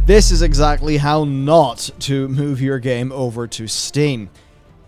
This is exactly how not to move your game over to Steam.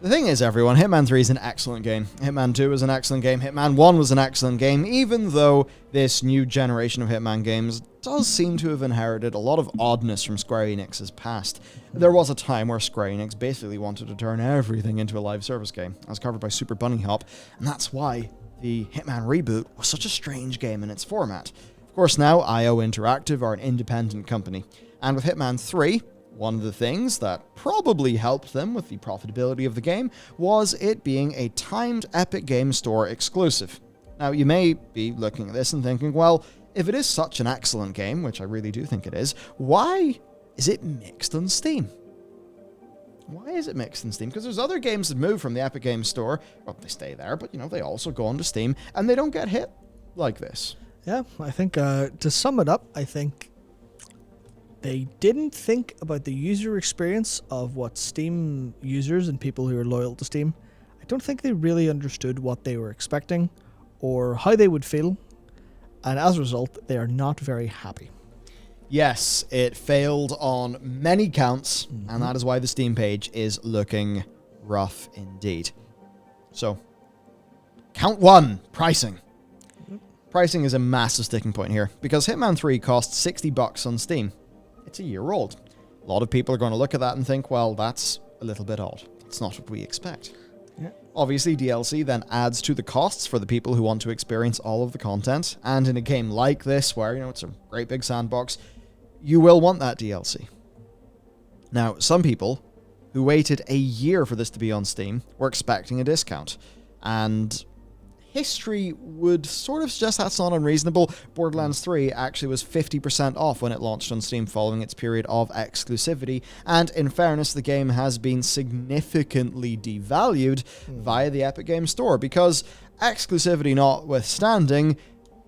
The thing is, everyone, Hitman 3 is an excellent game. Hitman 2 is an excellent game. Hitman 1 was an excellent game, even though this new generation of Hitman games does seem to have inherited a lot of oddness from Square Enix's past. There was a time where Square Enix basically wanted to turn everything into a live service game, as covered by Super Bunny Hop, and that's why the Hitman reboot was such a strange game in its format. Of course, now IO Interactive are an independent company, and with Hitman 3, one of the things that probably helped them with the profitability of the game was it being a timed Epic Game Store exclusive. Now, you may be looking at this and thinking, well, if it is such an excellent game, which I really do think it is, why is it mixed on Steam? Why is it mixed on Steam? Because there's other games that move from the Epic Game Store, well, they stay there, but, they also go onto Steam, and they don't get hit like this. Yeah, I think, to sum it up, I think they didn't think about the user experience of what Steam users and people who are loyal to Steam. I don't think they really understood what they were expecting or how they would feel. And as a result, they are not very happy. Yes, it failed on many counts, and that is why the Steam page is looking rough indeed. So, count 1, pricing. Pricing is a massive sticking point here, because Hitman 3 costs $60 on Steam. It's a year old. A lot of people are going to look at that and think, well, that's a little bit odd. That's not what we expect. Yeah. Obviously, DLC then adds to the costs for the people who want to experience all of the content. And in a game like this, where, it's a great big sandbox, you will want that DLC. Now, some people who waited a year for this to be on Steam were expecting a discount. And history would sort of suggest that's not unreasonable. Borderlands 3 actually was 50% off when it launched on Steam following its period of exclusivity, and in fairness, the game has been significantly devalued via the Epic Games Store, because exclusivity notwithstanding,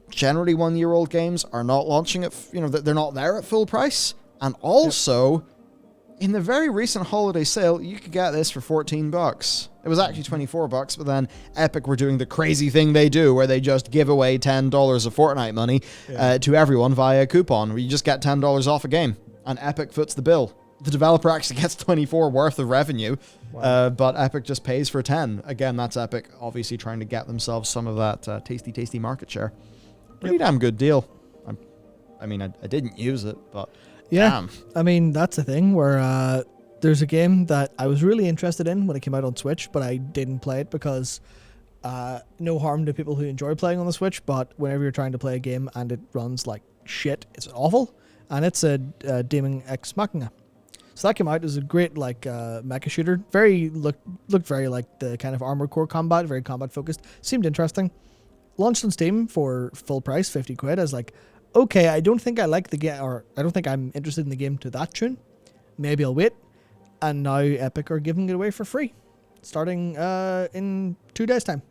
generally one-year-old games are not launching at, they're not there at full price, and also, in the very recent holiday sale, you could get this for $14. It was actually $24, but then Epic were doing the crazy thing they do, where they just give away $10 of Fortnite money to everyone via a coupon, where you just get $10 off a game, and Epic foots the bill. The developer actually gets $24 worth of revenue, but Epic just pays for 10. Again, that's Epic obviously trying to get themselves some of that tasty market share. Pretty damn good deal. I didn't use it, but yeah, damn. I mean, that's the thing where there's a game that I was really interested in when it came out on Switch, but I didn't play it because no harm to people who enjoy playing on the Switch, but whenever you're trying to play a game and it runs like shit, it's awful, and it's a Demon Ex Machina. So that came out as a great mecha shooter. Looked very like the kind of Armored Core combat, very combat focused. Seemed interesting. Launched on Steam for full price, 50 quid. I was like, okay, I don't think I like the game, or I don't think I'm interested in the game to that tune. Maybe I'll wait. And now Epic are giving it away for free, starting in 2 days' time.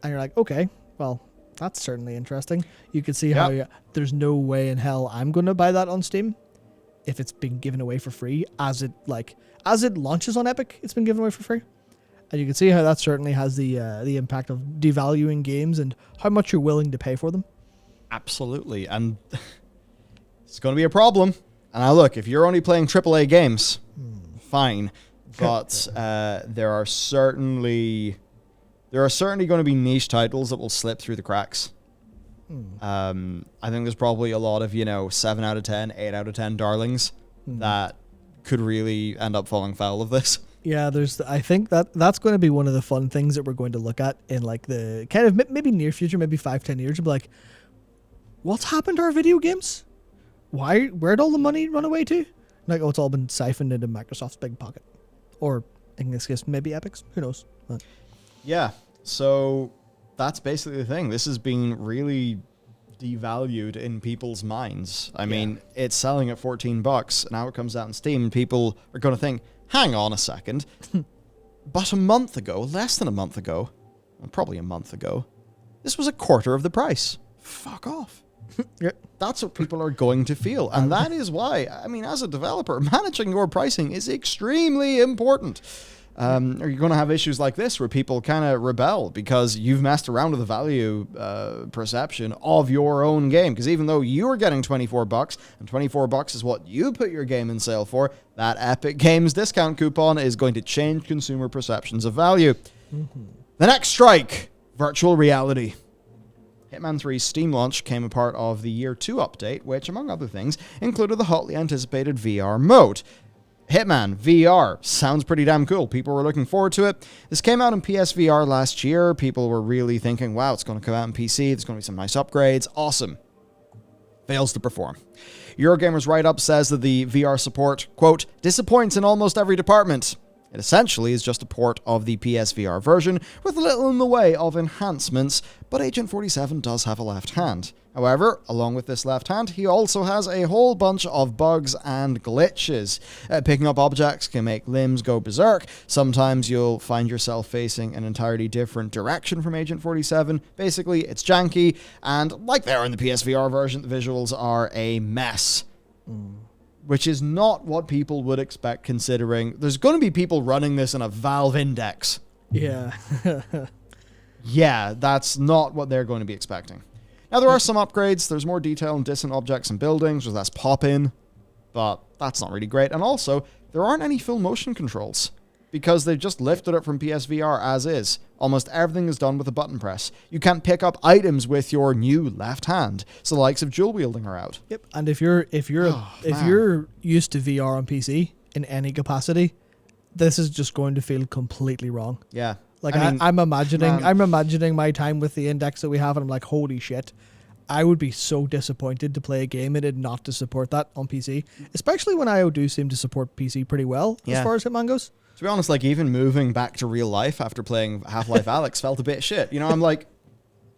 And you're like, okay, well, that's certainly interesting. You can see how there's no way in hell I'm going to buy that on Steam if it's been given away for free. As it launches on Epic, it's been given away for free. And you can see how that certainly has the impact of devaluing games and how much you're willing to pay for them. Absolutely, and it's going to be a problem. And now look, if you're only playing AAA games, fine, but there are certainly going to be niche titles that will slip through the cracks. I think there's probably a lot of 7 out of 10, 8 out of 10 darlings that could really end up falling foul of this. Yeah, I think that's going to be one of the fun things that we're going to look at in the kind of maybe near future, maybe 5-10 years, and be like, what's happened to our video games? Where'd all the money run away to? It's all been siphoned into Microsoft's big pocket. Or, in this case, maybe Epic's. Who knows? But. Yeah, so that's basically the thing. This has been really devalued in people's minds. I mean, it's selling at $14. Now it comes out on Steam, and people are going to think, hang on a second. But a month ago, less than a month ago, well, probably a month ago, this was a quarter of the price. Fuck off. That's what people are going to feel. And that is why, as a developer, managing your pricing is extremely important. Or you're going to have issues like this where people kind of rebel because you've messed around with the value perception of your own game. Because even though you're getting $24 and $24 is what you put your game in sale for, that Epic Games discount coupon is going to change consumer perceptions of value. The next strike, virtual reality. Hitman 3's Steam launch came a part of the Year 2 update, which, among other things, included the hotly anticipated VR mode. Hitman VR sounds pretty damn cool. People were looking forward to it. This came out in PSVR last year. People were really thinking, wow, it's going to come out in PC. There's going to be some nice upgrades. Awesome. Fails to perform. Eurogamer's write-up says that the VR support, quote, disappoints in almost every department. It essentially is just a port of the PSVR version with little in the way of enhancements, but Agent 47 does have a left hand. However, along with this left hand, he also has a whole bunch of bugs and glitches. Picking up objects can make limbs go berserk. Sometimes you'll find yourself facing an entirely different direction from Agent 47. Basically, it's janky, and like they are in the PSVR version, the visuals are a mess. Which is not what people would expect, considering there's going to be people running this in a Valve Index. Yeah. Yeah, that's not what they're going to be expecting. Now, there are some upgrades. There's more detail on distant objects and buildings. There's less pop-in, but that's not really great. And also, there aren't any full motion controls because they've just lifted it from PSVR as is. Almost everything is done with a button press. You can't pick up items with your new left hand, so the likes of dual wielding are out. Yep. And if you're used to VR on PC in any capacity, this is just going to feel completely wrong. Yeah. Like I'm imagining my time with the Index that we have, and I'm like, holy shit. I would be so disappointed to play a game and it not to support that on PC, especially when IO do seem to support PC pretty well as far as Hitman goes. To be honest, like, even moving back to real life after playing Half-Life Alyx felt a bit shit. You know, I'm like,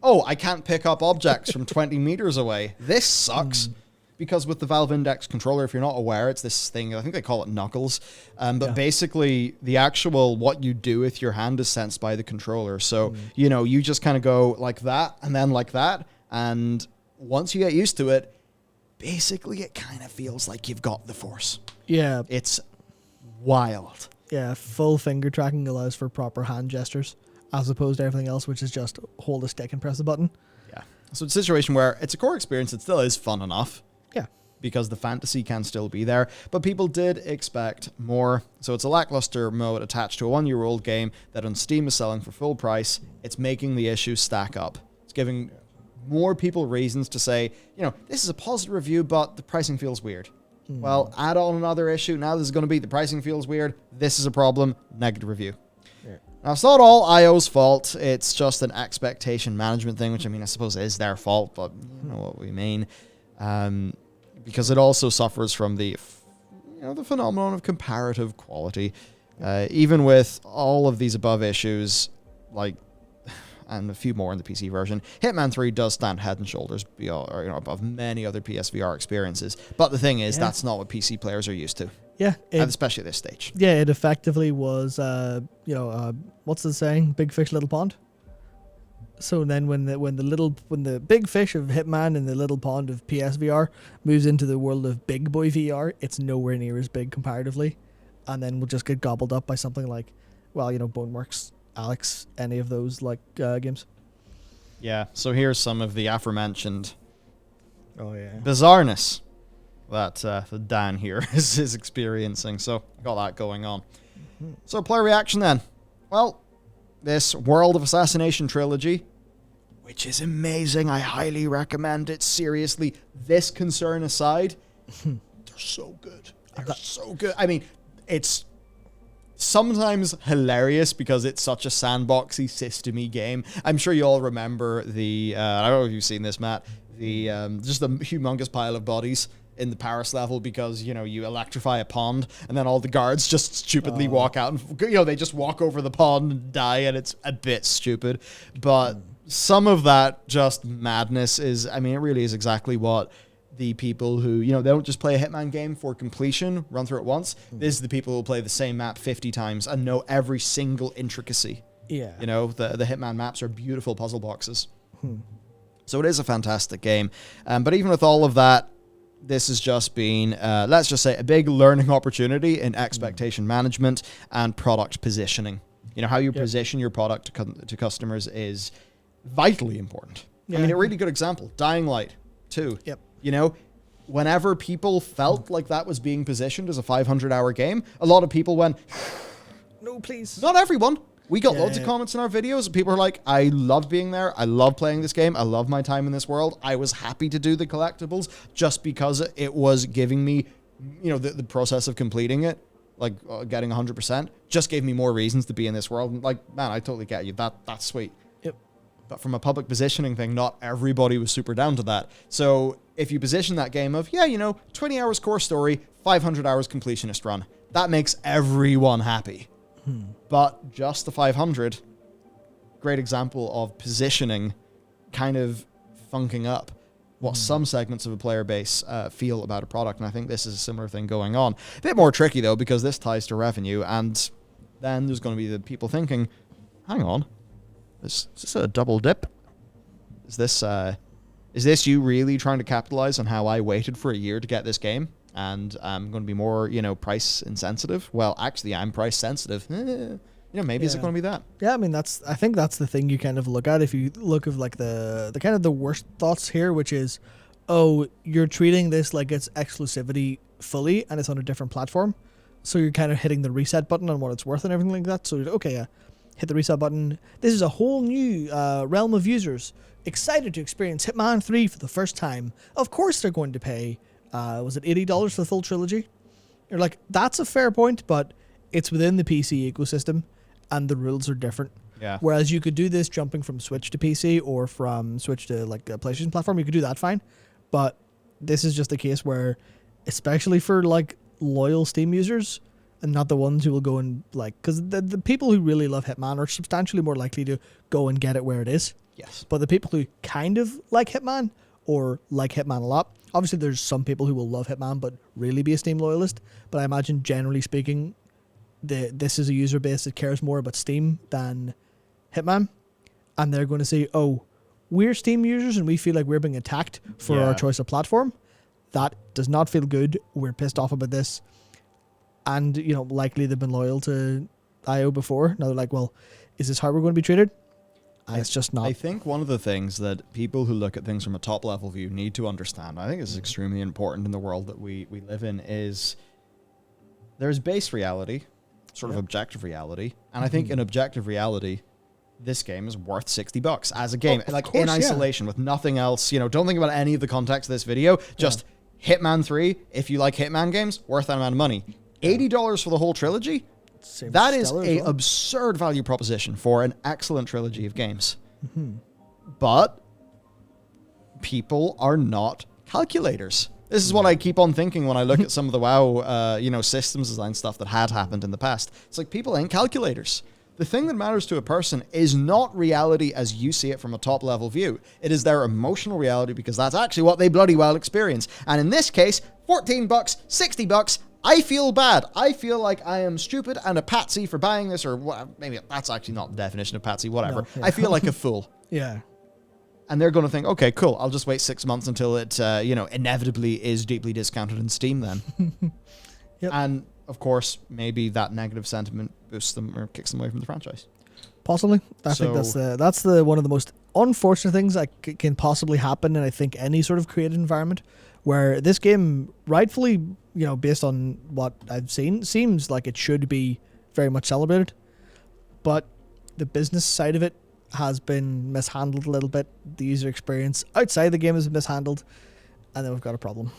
oh, I can't pick up objects from 20 meters away. This sucks. Because with the Valve Index controller, if you're not aware, it's this thing, I think they call it Knuckles. But basically, the actual what you do with your hand is sensed by the controller. So, you know, you just kind of go like that and then like that. And once you get used to it, basically it kind of feels like you've got the Force. Yeah. It's wild. Yeah, full finger tracking allows for proper hand gestures, as opposed to everything else, which is just hold a stick and press a button. Yeah. So it's a situation where it's a core experience. It still is fun enough. Yeah. Because the fantasy can still be there. But people did expect more. So it's a lackluster mode attached to a one-year-old game that on Steam is selling for full price. It's making the issues stack up. It's giving more people reasons to say, you know, this is a positive review, but the pricing feels weird. Well, add on another issue. Now this is going to be the pricing feels weird. This is a problem. Negative review. Yeah. Now, it's not all IO's fault. It's just an expectation management thing, which, I mean, I suppose is their fault, but you know what we mean. Because it also suffers from the phenomenon of comparative quality. Even with all of these above issues, like, and a few more in the PC version, Hitman 3 does stand head and shoulders above many other PSVR experiences. But the thing is, that's not what PC players are used to. Yeah. Especially at this stage. Yeah, it effectively was, what's the saying? Big fish, little pond? So then when the big fish of Hitman and the little pond of PSVR moves into the world of big boy VR, it's nowhere near as big comparatively. And then we'll just get gobbled up by something like, Boneworks, Alyx, any of those games. Yeah, so here's some of the aforementioned bizarreness that Dan here is experiencing. So got that going on. So player reaction then. Well, this World of Assassination trilogy, which is amazing. I highly recommend it. Seriously, this concern aside, they're so good. They're so good. I mean, it's sometimes hilarious because it's such a sandboxy, systemy game. I'm sure you all remember the, I don't know if you've seen this, Matt, the just the humongous pile of bodies in the Paris level because, you electrify a pond and then all the guards just stupidly walk out and, they just walk over the pond and die, and it's a bit stupid. But some of that just madness is, I mean, it really is exactly what the people who, they don't just play a Hitman game for completion, run through it once. This is the people who play the same map 50 times and know every single intricacy. Yeah. The Hitman maps are beautiful puzzle boxes. So it is a fantastic game. But even with all of that, this has just been, let's just say, a big learning opportunity in expectation management and product positioning. You know, how you position your product to customers is vitally important. Yeah. I mean, a really good example, Dying Light 2. Yep. You know, whenever people felt like that was being positioned as a 500-hour game, a lot of people went, no, please. not everyone. We got loads of comments in our videos. People are like, I loved being there. I love playing this game. I love my time in this world. I was happy to do the collectibles just because it was giving me, you know, the process of completing it, like getting 100%, just gave me more reasons to be in this world. And like, man, I totally get you. That's sweet. Yep. But from a public positioning thing, not everybody was super down to that. So if you position that game of, 20 hours core story, 500 hours completionist run, that makes everyone happy. But just the 500, great example of positioning kind of funking up what some segments of a player base feel about a product. And I think this is a similar thing going on. A bit more tricky, though, because this ties to revenue. And then there's going to be the people thinking, hang on, is this a double dip? Is this you really trying to capitalize on how I waited for a year to get this game? And I'm going to be more, price insensitive. Well, actually, I'm price sensitive. Maybe it's going to be that. Yeah, I mean, I think that's the thing you kind of look at if you look of like the kind of the worst thoughts here, which is, oh, you're treating this like it's exclusivity fully and it's on a different platform. So you're kind of hitting the reset button on what it's worth and everything like that. So, hit the reset button. This is a whole new realm of users excited to experience Hitman 3 for the first time. Of course they're going to pay... was it $80 for the full trilogy? You're like, that's a fair point, but it's within the PC ecosystem and the rules are different. Yeah. Whereas you could do this jumping from Switch to PC or from Switch to like a PlayStation platform, you could do that fine. But this is just a case where, especially for like loyal Steam users and not the ones who will go and like, because the people who really love Hitman are substantially more likely to go and get it where it is. Yes. But the people who kind of like Hitman or like Hitman a lot, obviously, there's some people who will love Hitman but really be a Steam loyalist. But I imagine, generally speaking, this is a user base that cares more about Steam than Hitman. And they're going to say, oh, we're Steam users and we feel like we're being attacked for our choice of platform. That does not feel good. We're pissed off about this. And, likely they've been loyal to IO before. Now they're like, well, is this how we're going to be treated? And it's just not. I think one of the things that people who look at things from a top-level view need to understand, I think this is extremely important in the world that we live in, is there's base reality, sort of objective reality, and I think in objective reality, this game is worth $60 as a game, in isolation with nothing else. Don't think about any of the context of this video. Just Hitman 3, if you like Hitman games, worth that amount of money. $80 for the whole trilogy? That is a absurd value proposition for an excellent trilogy of games. But people are not calculators. This is what I keep on thinking when I look at some of the WoW, systems design stuff that had happened in the past. It's like, people ain't calculators. The thing that matters to a person is not reality as you see it from a top-level view. It is their emotional reality, because that's actually what they bloody well experience. And in this case, $14, $60, I feel bad. I feel like I am stupid and a patsy for buying this, or maybe that's actually not the definition of patsy, whatever. No, I feel like a fool. Yeah. And they're going to think, okay, cool, I'll just wait 6 months until it, inevitably is deeply discounted in Steam then. Yep. And, of course, maybe that negative sentiment boosts them or kicks them away from the franchise. Possibly. I think that's the one of the most unfortunate things that can possibly happen in, I think, any sort of creative environment, where this game rightfully, based on what I've seen, seems like it should be very much celebrated. But the business side of it has been mishandled a little bit. The user experience outside the game has been mishandled, and then we've got a problem.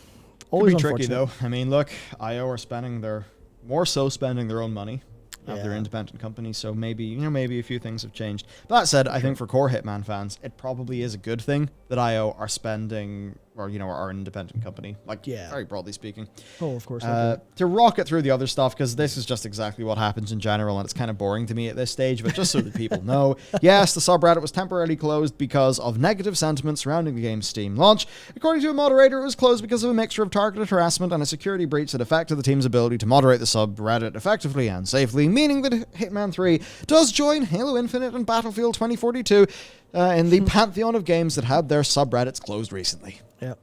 Always could be tricky, though. I mean, look, IO are spending their own money of their independent company, so maybe a few things have changed. But that said, I think for core Hitman fans, it probably is a good thing that IO are spending, or are an independent company, very broadly speaking. Oh, of course. To rocket through the other stuff, because this is just exactly what happens in general, and it's kind of boring to me at this stage, but just so that people know, yes, the subreddit was temporarily closed because of negative sentiment surrounding the game's Steam launch. According to a moderator, it was closed because of a mixture of targeted harassment and a security breach that affected the team's ability to moderate the subreddit effectively and safely, meaning that Hitman 3 does join Halo Infinite and Battlefield 2042 in the pantheon of games that had their subreddits closed recently. Yeah.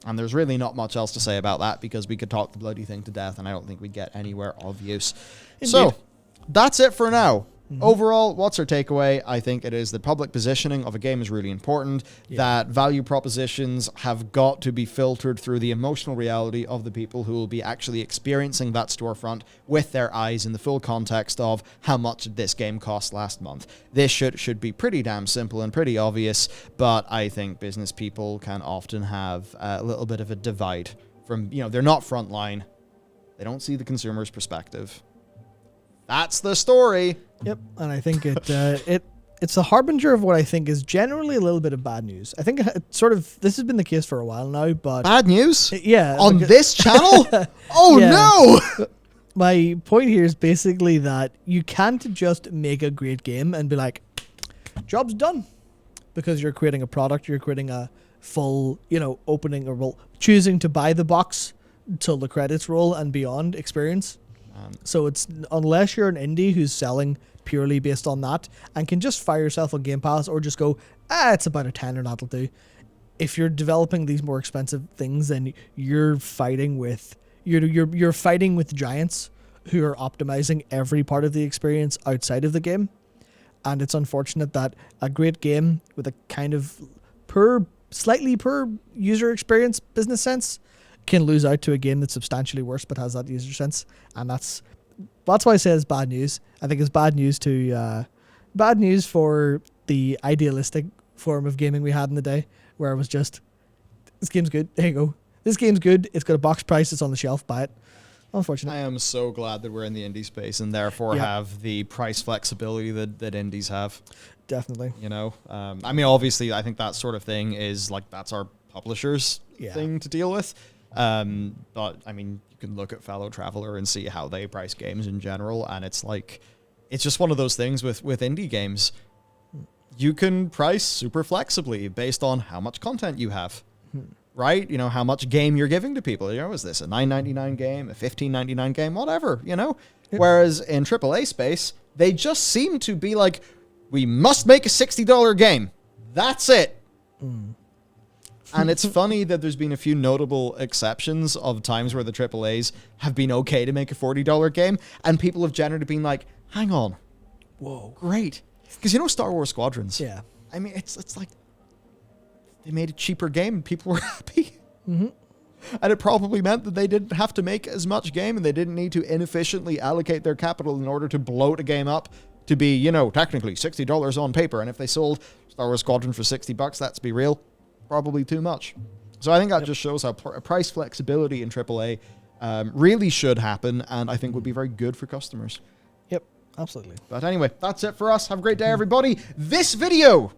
And there's really not much else to say about that because we could talk the bloody thing to death and I don't think we'd get anywhere of use. Indeed. So, that's it for now. Overall, what's our takeaway? I think it is that public positioning of a game is really important, that value propositions have got to be filtered through the emotional reality of the people who will be actually experiencing that storefront with their eyes in the full context of how much did this game cost last month. This should be pretty damn simple and pretty obvious, but I think business people can often have a little bit of a divide from, they're not frontline. They don't see the consumer's perspective. That's the story. Yep, and I think it's a harbinger of what I think is generally a little bit of bad news. I think this has been the case for a while now, but bad news? Yeah. On this channel? Oh no! My point here is basically that you can't just make a great game and be like, job's done. Because you're creating a product, you're creating a full, opening or choosing to buy the box till the credits roll and beyond experience. So it's unless you're an indie who's selling purely based on that and can just fire yourself on Game Pass or just go, it's about a tenner, that'll do. If you're developing these more expensive things, then you're fighting with you're fighting with giants who are optimizing every part of the experience outside of the game. And it's unfortunate that a great game with a kind of slightly per user experience business sense can lose out to a game that's substantially worse but has that user sense, and that's why I say it's bad news. I think it's bad news for the idealistic form of gaming we had in the day, where it was just, this game's good, there you go. This game's good, it's got a box price, it's on the shelf, buy it. Unfortunate. I am so glad that we're in the indie space and therefore have the price flexibility that indies have. Definitely. Obviously, I think that sort of thing is that's our publisher's thing to deal with. But you can look at Fellow Traveler and see how they price games in general, and it's just one of those things with indie games. You can price super flexibly based on how much content you have, right? How much game you're giving to people. Is this a $9.99 game, a $15.99 game, whatever, Yep. Whereas in AAA space, they just seem to be like, we must make a $60 game. That's it. And it's funny that there's been a few notable exceptions of times where the AAAs have been okay to make a $40 game, and people have generally been like, hang on. Whoa. Great. Because Star Wars Squadrons? Yeah. It's like they made a cheaper game and people were happy. Mm-hmm. And it probably meant that they didn't have to make as much game and they didn't need to inefficiently allocate their capital in order to bloat a game up to be, technically $60 on paper. And if they sold Star Wars Squadron for $60, let's be real, probably too much. So I think that just shows how price flexibility in AAA really should happen, and I think would be very good for customers. Yep, absolutely. But anyway, that's it for us. Have a great day, everybody. This video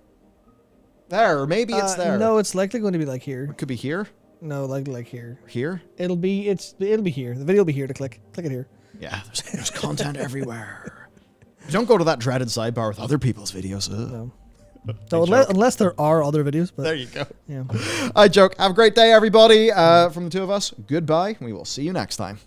there, or maybe it's there. No, it's likely going to be like here. It could be here. No, like here. Here? It'll be here. The video will be here to click. Click it here. Yeah, there's content everywhere. Don't go to that dreaded sidebar with other people's videos. No. So unless there are other videos. But there you go. Yeah. I joke. Have a great day, everybody. From the two of us, goodbye. We will see you next time.